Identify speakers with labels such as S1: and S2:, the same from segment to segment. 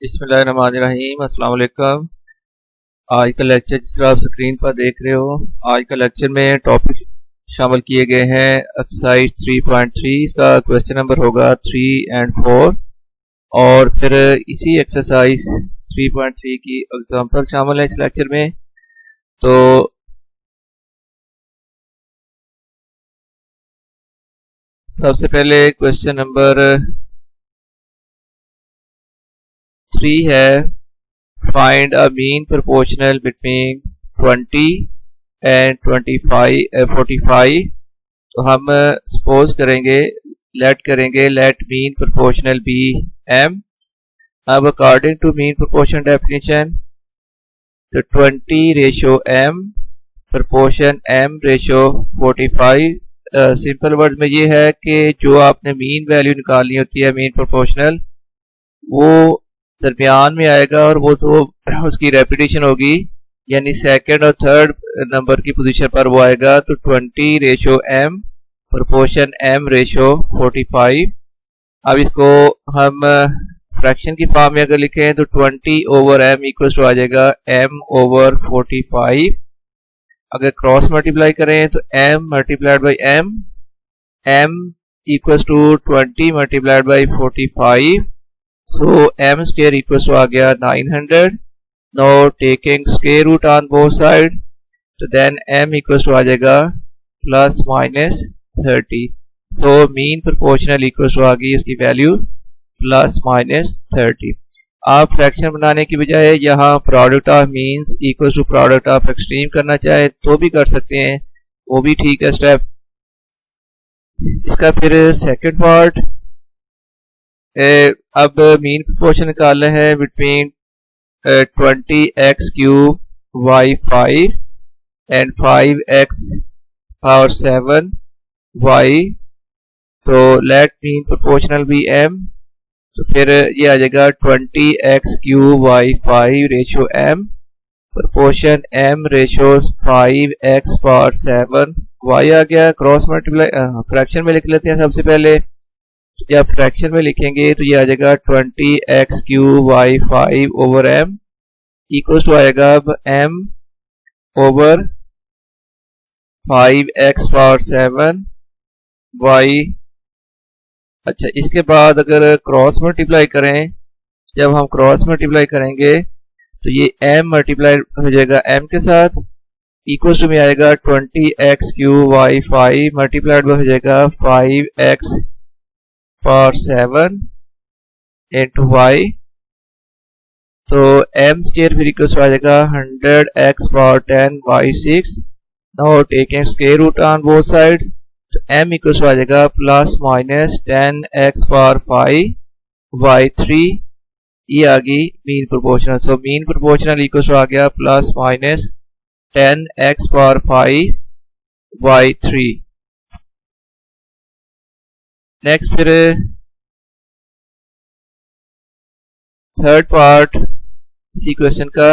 S1: बिस्मिल्लाहिर्रहमानिर्रहीम। अस्सलाम वालेकुम। आज का लेक्चर जिस तरह आप स्क्रीन पर देख रहे हो, आज का लेक्चर में टॉपिक शामिल किए गए हैं एक्सरसाइज 3.3। इसका क्वेश्चन नंबर होगा 3 और 4 और फिर इसी एक्सरसाइज 3.3 की एग्जांपल शामिल है इस लेक्चर में। तो सबसे पहले क्वेश्चन नंबर 3 है, find a mean proportional between 20 and 45। तो हम सपोज करेंगे, let mean proportional be M. अब according to mean proportion definition, तो 20 ratio M proportion M ratio 45। Simple word में ये है कि जो आपने मीन वैल्यू निकालनी होती है मीन प्रोपोर्शनल, वो दरमियान में आएगा और वो तो उसकी रेपिटेशन होगी, यानी सेकंड और थर्ड नंबर की पोजीशन पर वो आएगा। तो 20 ratio M proportion M ratio 45। अब इसको हम फ्रैक्शन की फॉर्म में अगर लिखें तो 20 ओवर एम इक्वल्स टू आ जाएगा एम ओवर 45। अगर क्रॉस मल्टीप्लाई करें तो m multiplied by m equals to 20 multiplied by 45। So m square equals to आ गया 900। Now taking square root on both side, तो देन m इक्वल्स टू आ जाएगा plus minus 30। So mean proportional equals to आ गई इसकी value plus minus 30। आप fraction बनाने की बजाय यहाँ product of means equals to product of extreme करना चाहे तो भी कर सकते हैं, वो भी ठीक है स्टेप। इसका फिर सेकंड पार्ट, अब मीन प्रोपोर्शन निकालना है between 20x cube y 5 and 5x power 7 y। तो let mean proportional be m, तो फिर ये आ जाएगा 20x cube y 5 ratio m proportion m ratio 5x power 7 y आ गया। क्रॉस मल्टीप्लाई फ्रैक्शन में लिख लेते हैं सबसे पहले। जब फ्रैक्शन में लिखेंगे तो ये आ जाएगा 20x cube y 5 over m equals to आएगा अब m over 5x power 7 y। अच्छा, इसके बाद अगर क्रॉस मल्टीप्लाई करें, जब हम क्रॉस मल्टीप्लाई करेंगे तो ये m मल्टीप्लाई हो जाएगा m के साथ, इक्वल्स टू में आएगा 20x क्यूब y 5 मल्टीप्लाइड हो जाएगा 5x पावर 7 इंटू y। तो m स्क्वायर फिर इक्वल्स टू आ जाएगा 100x power 10 y 6। Now taking square root on both sides, तो m इक्वल्स टू आ जाएगा plus minus 10x power 5 y 3। ये आ गई mean proportional. So mean proportional equals to आ गया plus minus 10x power 5 y 3। Next फिर third part इसी क्वेश्चन का,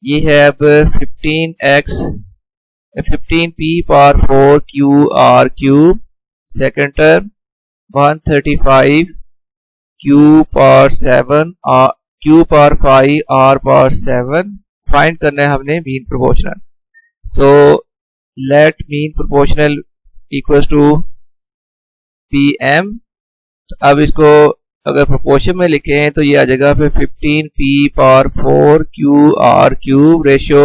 S1: ये है अब 15p power 4 Q R cube. Second term 135 Q power 7 Q power 5 R power 7। Find करना है हमने mean proportional. So let mean proportional equals to P M. अब इसको अगर प्रोपोर्शन में लिखें तो ये आ जाएगा फिर 15p power 4 Q R cube ratio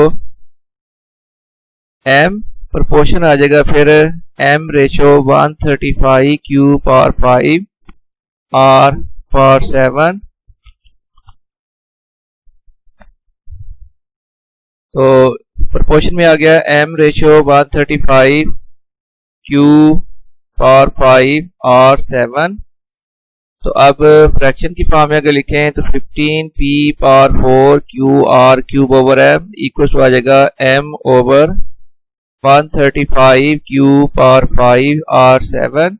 S1: m। Proportion आ जाएगा फिर m ratio 135 Q power 5 r power 7। तो प्रोपोर्शन में आ गया m ratio 135 Q power 5 r 7। तो अब फ्रैक्शन की फॉर्म में अगर लिखें तो 15p power 4 Q R cube over m equal to आ जाएगा m over 135 Q power 5 r 7।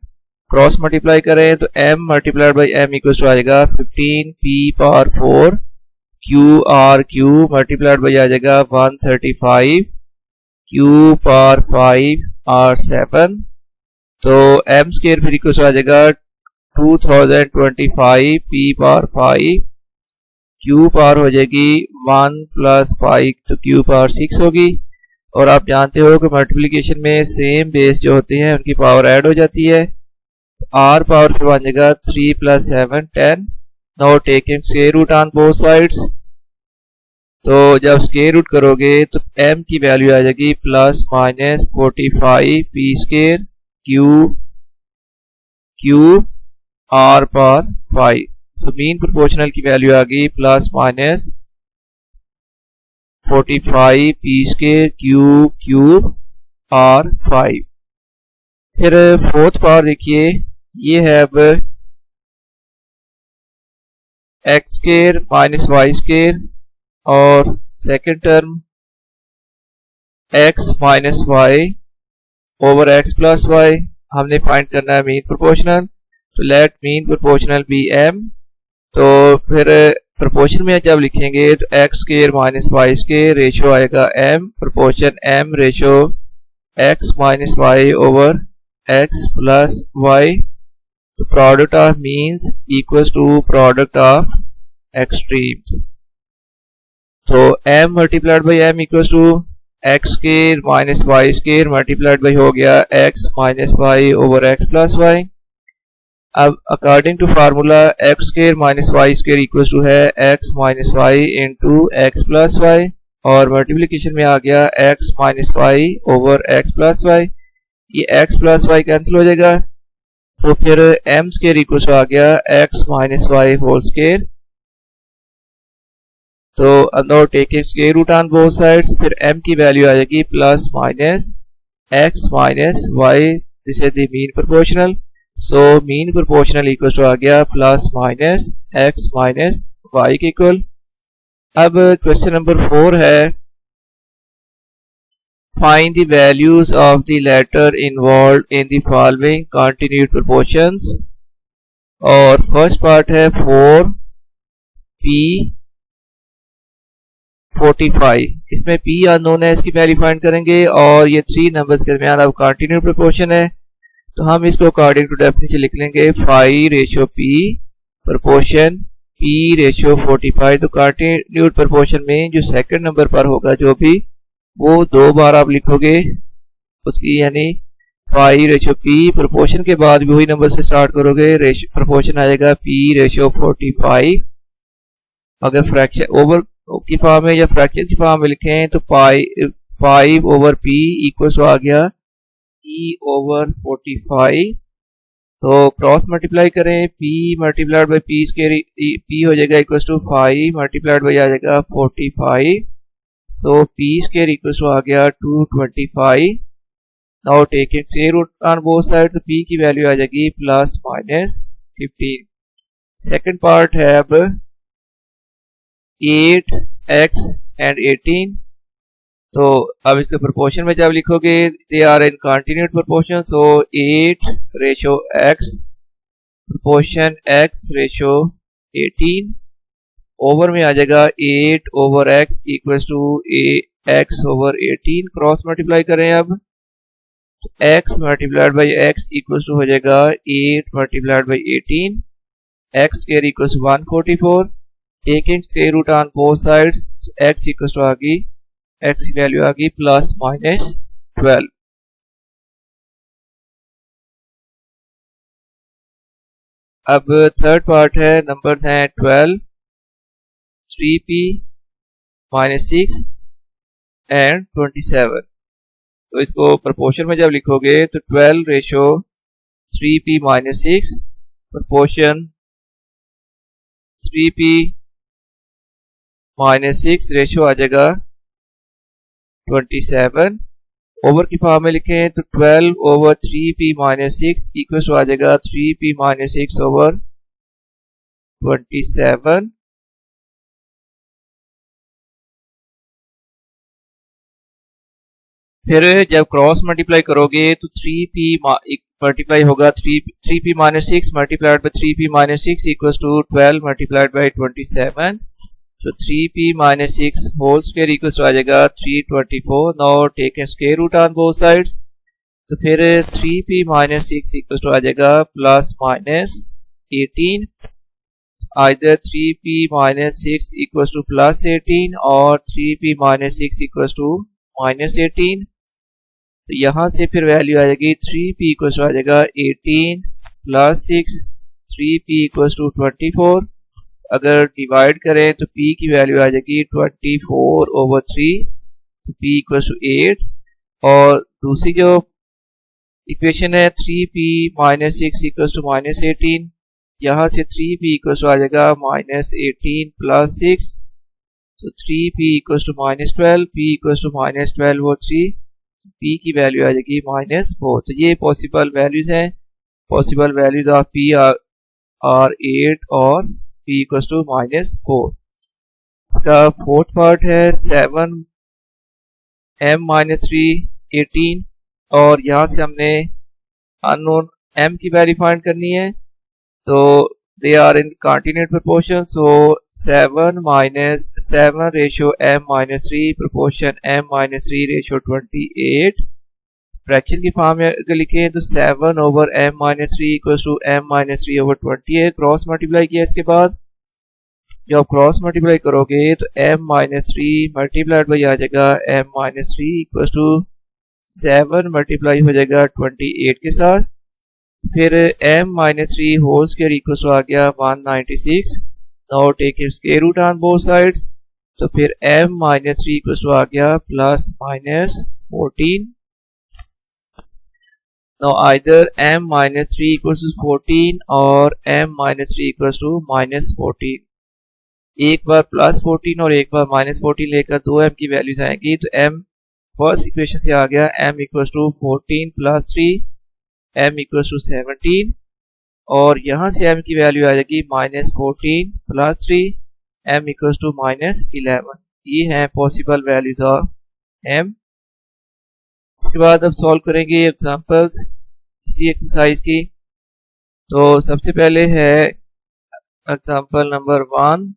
S1: Cross multiply करें तो m multiplied by m equal to आ जाएगा 15p power 4 Q R cube multiplied by आ जाएगा 135 क्यू पावर 5 r 7। तो m square फिर इक्वल टू आ जाएगा 2025 p पावर 5 क्यू पावर हो जाएगी 1 + 5 तो क्यू पावर 6 होगी। और आप जानते हो कि मल्टीप्लिकेशन में सेम बेस जो होते हैं उनकी पावर ऐड हो जाती है। r पावर फिर बन जाएगा 3 + 7 10। Now taking square root on both sides, तो जब स्क्वायर रूट करोगे तो m की वैल्यू आ जाएगी ±45 p square Q r power 5। सो मीन प्रोपोर्शनल की वैल्यू आ गई ±45 p स्क्वायर क्यू r 5। फिर फोर्थ पावर देखिए, ये है अब x स्क्वायर - y स्क्वायर और second term x - y over x + y। हमने फाइंड करना है मीन प्रोपोर्शनल, तो let mean proportional be m। तो फिर प्रोपोर्शन में जब लिखेंगे तो x square - y square ratio आएगा m, proportion m ratio x - y over x + y। तो product of means equals to product of extremes. तो m multiplied by m equals to x square - y square multiplied by हो गया x - y over x + y। अब according to formula x square - y square equals to है x - y into x + y, और multiplication में आ गया x - y over x + y। ये x + y cancel हो जाएगा, तो फिर m स्क्वायर इक्वल्स टू आ गया x - y होल स्क्वायर। तो now taking square root on both sides, फिर m की वैल्यू आ जाएगी +(x - y), this is the mean proportional. So mean proportional equals to आ गया +(x - y) के इक्वल। अब क्वेश्चन नंबर 4 है, find the values of the letter involved in the following continued proportions. और फर्स्ट पार्ट है 4p 45, इसमें p अननोन है, इसकी वैल्यू फाइंड करेंगे, और ये 3 नंबर्स के दरमियान अब कंटिन्यूड प्रोपोर्शन है, तो हम इसको अकॉर्डिंग टू डेफिनेशन लिख लेंगे 5 ratio p proportion p ratio 45। तो कंटिन्यूड प्रोपोर्शन में जो सेकंड नंबर पर होगा जो भी, वो 2 बार आप लिखोगे उसकी, यानी 5 रेशो p प्रोपोर्शन के बाद भी वही नंबर से स्टार्ट करोगे, प्रोपोर्शन आएगा p रेशो 45। अगर फ्रैक्शन ओवर की फॉर्म में या फ्रैक्शन की फॉर्म में लिखें तो 5 ओवर p इक्वल टू आ गया p ओवर 45। तो क्रॉस मल्टीप्लाई करें, p multiplied by p square, p हो जाएगा इक्वल टू 5 मल्टीप्लाइड बाई आ जाएगा 45। So p square equal to आ गया 225। Now taking square root on both side, तो p की वैल्यू आ जाएगी +(-15). सेकंड पार्ट है अब 8x एंड 18। तो अब इसके प्रोपोर्शन में जब लिखोगे they are in continued proportion, so 8 ratio x proportion x ratio 18 over में आ जाएगा 8 over x equals to x over 18। Cross multiply करें अब, तो x multiplied by x equals to हो जाएगा 8 multiplied by 18, x square equals 144। Taking square root on both sides, x equals to आ गई, x की वैल्यू आ गई +(-12). अब थर्ड पार्ट है, नंबर्स हैं 12, 3p -6 एंड 27। तो इसको प्रोपोर्शन में जब लिखोगे तो 12 ratio 3p -6 proportion 3p -6 ratio आ जाएगा 27। ओवर की फॉर्म में लिखें तो 12 ओवर 3p -6 इक्वल टू आ जाएगा 3p -6 ओवर 27। फिर जब क्रॉस मल्टीप्लाई करोगे तो 3p मल्टीप्लाई होगा 3p -6 multiplied by 3p -6 equals to 12 multiplied by 27। So 3p -6 whole square equals to आ जाएगा 324। Now take square root on both sides, तो फिर 3p -6 इक्वल्स टू आ जाएगा +(-18). either 3p minus 6 equals to plus 18 और 3p minus 6 equals to minus 18। तो यहाँ से फिर वैल्यू आ जाएगी 3p इक्वल्स टू आ जाएगा 18 प्लस 6, 3p इक्वल्स टू 24। अगर डिवाइड करें तो p की वैल्यू आ जाएगी 24/3, तो p इक्वल्स टू 8। और दूसरी जो इक्वेशन है 3p minus 6 equals to minus 18, यहाँ से 3p इक्वल्स टू आ जाएगा माइनस 18 प्लस 6, तो 3p equals to minus 12, p equals to minus 12/3, p की वैल्यू आ जाएगी -4। तो ये पॉसिबल वैल्यूज हैं। Possible values of p are 8 और p इक्वल्स टू -4। इसका फोर्थ पार्ट है 7m-3 18, और यहाँ से हमने अननोन m की वैल्यू फाइंड करनी है। तो they are in continued proportion, so 7 ratio m-3 proportion m-3 ratio 28। Fraction की फॉर्म में अगर लिखें तो 7/m-3 equals to m-3/28। Cross multiply किया इसके बाद जब क्रॉस मल्टीप्लाई करोगे तो m-3 मल्टीप्लाइड बाई आ जाएगा m-3 इक्वल्स टू 7 मल्टीप्लाई हो जाएगा 28 के साथ। फिर m-3 whole square equals to आ गया 196। Now take square root on both sides, तो फिर m-3 इक्वल्स टू आ गया +-14। Now either m-3 equals to 14 और m-3 इक्वल्स टू -14। एक बार +14 और एक बार -14 लेकर 2m की वैल्यूज आएंगी। तो m फर्स्ट इक्वेशन से आ गया m equals to 14 + 3, m equals to 17, और यहाँ से m की वैल्यू आ जाएगी -14 + 3, m इक्वल्स टू -11। ये हैं पॉसिबल वैल्यूज ऑफ m। उसके बाद अब सॉल्व करेंगे एग्जांपल्स इसी एक्सरसाइज की। तो सबसे पहले है एग्जांपल नंबर 1।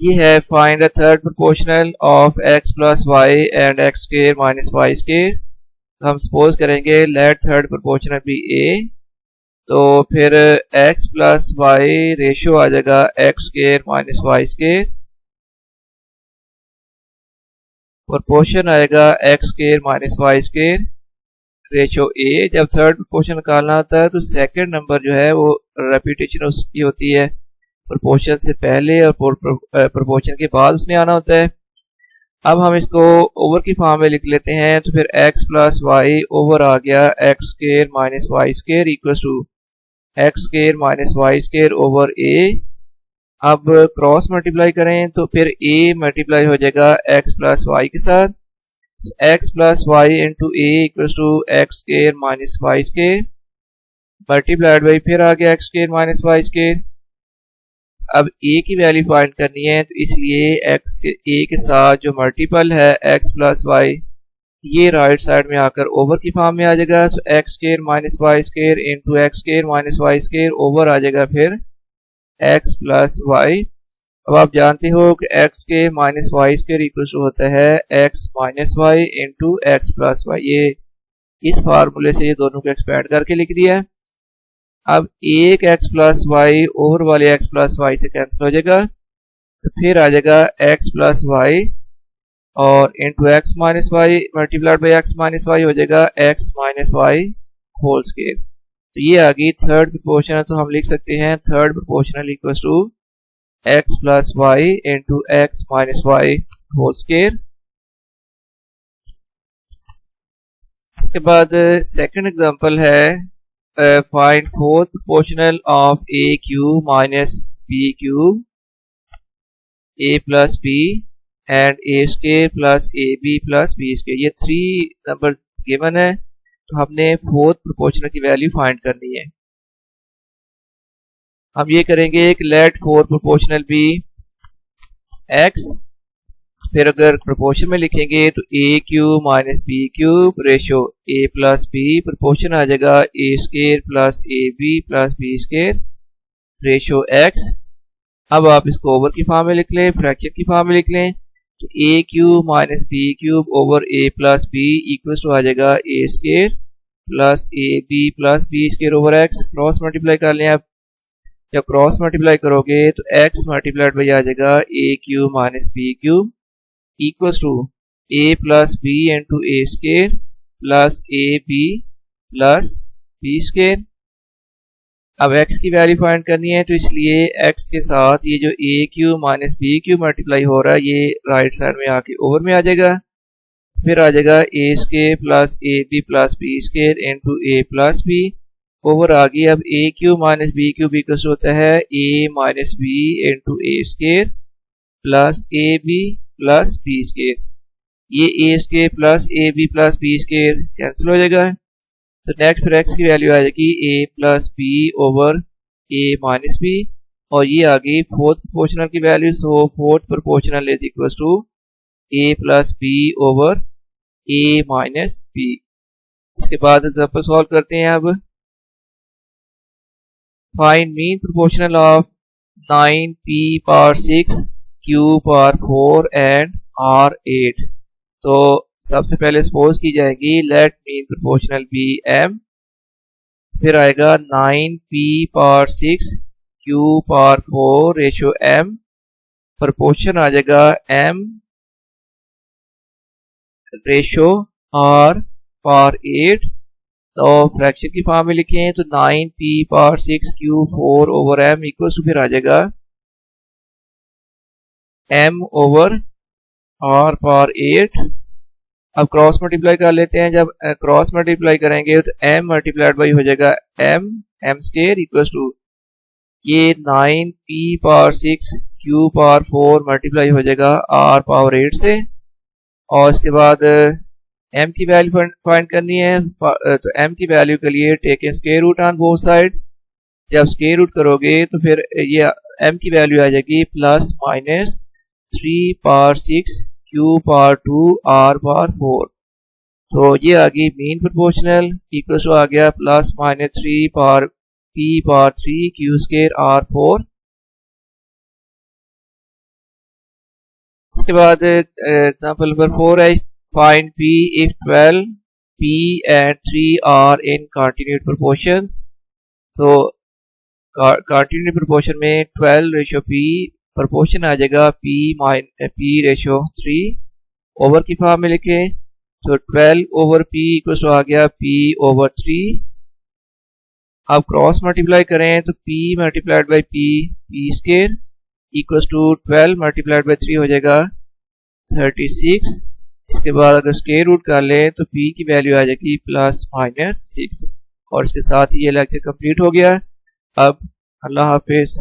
S1: ये है find the third proportional of x plus y and x square minus Y square. तो हम सपोज करेंगे let third proportional be a, तो फिर x प्लस वाई रेशियो आ जाएगा x square minus Y square, proportion आएगा x square minus Y square ratio a। जब third proportion निकालना होता है तो सेकंड नंबर जो है वो रेपिटेशन उसकी होती है, प्रोपोर्शन से पहले और प्रोपोर्शन के बाद उसने आना होता है। अब हम इसको ओवर की फॉर्म में लिख लेते हैं। तो फिर x प्लस वाई ओवर आ गया x square minus Y square equals to x square minus Y square over a। अब क्रॉस मल्टीप्लाई करें तो फिर a मल्टीप्लाई हो जाएगा x प्लस वाई के साथ, x plus y into a equals to x square minus Y square multiplied by फिर आ गया x square minus Y square. अब a की वैल्यू फाइंड करनी है, तो इसलिए x के a के साथ जो मल्टीपल है x प्लस वाई ये राइट साइड में आकर ओवर की फॉर्म में आ जाएगा। तो x square minus Y square into x square minus Y square over आ जाएगा फिर x प्लस वाई। अब आप जानते हो कि x square minus Y square equal to होता है x minus y into x plus y. ये इस फार्मूले से ये दोनों को एक्सपेंड करके लिख दिया है। अब एक x प्लस वाई ओवर वाले x प्लस वाई से कैंसिल हो जाएगा, तो फिर आ जाएगा x प्लस वाई और into x minus y multiplied by x minus y हो जाएगा x minus y whole square. तो ये आ गई थर्ड प्रोपोर्शनल। तो हम लिख सकते हैं third proportional equals to x plus y into x minus y whole square. इसके बाद सेकंड एग्जांपल है find fourth proportional of a cube minus b cube, a plus b and a square plus ab plus b square। ये 3 number given है, तो हमने fourth proportional की value find करनी है। हम ये करेंगे कि let fourth proportional be x, फिर अगर प्रोपोर्शन में लिखेंगे तो a cube minus b cube ratio a plus b, proportion आ जाएगा a square plus ab plus b square ratio x। अब आप इसको ओवर की फॉर्म में लिख लें, फ्रैक्शन की फॉर्म में लिख लें। तो A cube minus B cube over A plus B equal to आ जाएगा A square plus A B plus B square over X. Cross multiply कर लें आप। जब क्रॉस मल्टीप्लाई करोगे तो एक्स मल्टीप्लाइड बाई आ जाएगा A cube minus B cube equal to A plus B into A square plus A B plus B square. अब x की वैल्यू फाइंड करनी है, तो इसलिए x के साथ ये जो A cube minus B cube multiply हो रहा है ये राइट साइड में आके ओवर में आ जाएगा। फिर आ जाएगा A square plus A B plus B square into A plus B over आ गई। अब A cube minus B cube equal होता है A minus B into A square plus A B plus B square. ये A square plus A B plus B square cancel हो जाएगा। तो next फिर x की वैल्यू आ जाएगी a plus B over a minus b, और ये आ गई फोर्थ प्रोपोर्शनल की value. So fourth proportional is equal to a plus B over a minus b. इसके बाद एग्जांपल सॉल्व करते हैं। अब find mean proportional of 9p power 6 q power 4 and r8। तो सबसे पहले सपोज की जाएगी let mean proportional be m, फिर आएगा 9p power 6 q power 4 ratio m, proportion आ जाएगा m रेशो r पावर 8। तो फ्रैक्शन की फॉर्म में लिखें तो 9p power 6 q 4 over m equal to फिर आ जाएगा m ओवर r पावर 8। अब क्रॉस मल्टीप्लाई कर लेते हैं। जब क्रॉस मल्टीप्लाई करेंगे तो m मल्टीप्लाइड बाई हो जाएगा m स्केयर इक्वल टू ये 9p power 6 q power 4 multiply हो जाएगा r पावर 8 से, और इसके बाद m की वैल्यू फाइंड करनी है। तो m की वैल्यू के लिए take a square root on both side. जब स्क्वायर रूट करोगे तो फिर ये m की वैल्यू आ जाएगी plus minus 3 power 6 q power 2 r power 4। तो ये आ गई मीन प्रोपोर्शनल इक्वल टू आ गया plus minus 3 power p power 3 q square r 4। इसके बाद एग्जांपल नंबर 4 है find p if 12 p and 3 are in continued proportions। So continued proportion में 12 रेशो p प्रोपोर्शन आ जाएगा p रेशो 3 ओवर की form में लिखे तो 12 ओवर p इक्वल टू आ गया p ओवर 3। अब क्रॉस मल्टीप्लाई करें तो p multiplied by p square equal to 12 multiplied by 3 हो जाएगा 36। इसके बाद अगर स्क्वायर रूट कर लें तो p की वैल्यू आ जाएगी प्लस माइनस 6। और इसके साथ ही ये लेक्चर कंप्लीट हो गया। अब अल्लाह हाफिज।